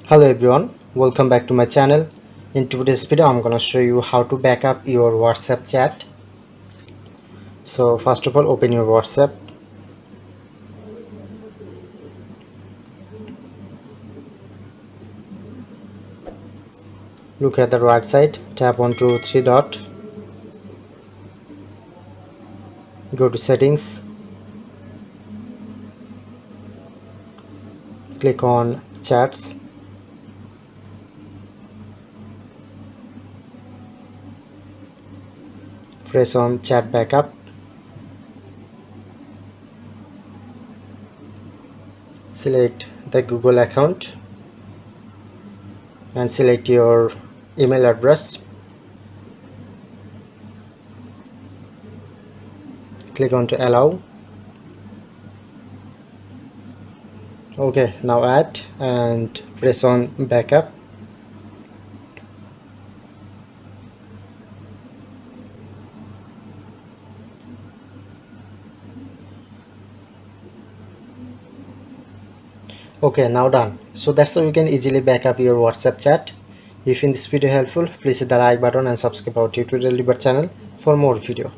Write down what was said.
Hello everyone, welcome back to my channel. In today's video I'm gonna show you how to back up your WhatsApp chat. So first of all, open your WhatsApp. Look at the right side, tap onto three dot, go to settings, click on chats, press on chat backup, select the Google account and select your email address. Click on to allow. Okay, now add and press on backup. Okay, now done. So that's how you can easily back up your WhatsApp chat. If you find this video helpful, please hit the like button and subscribe our tutorial debug channel for more video.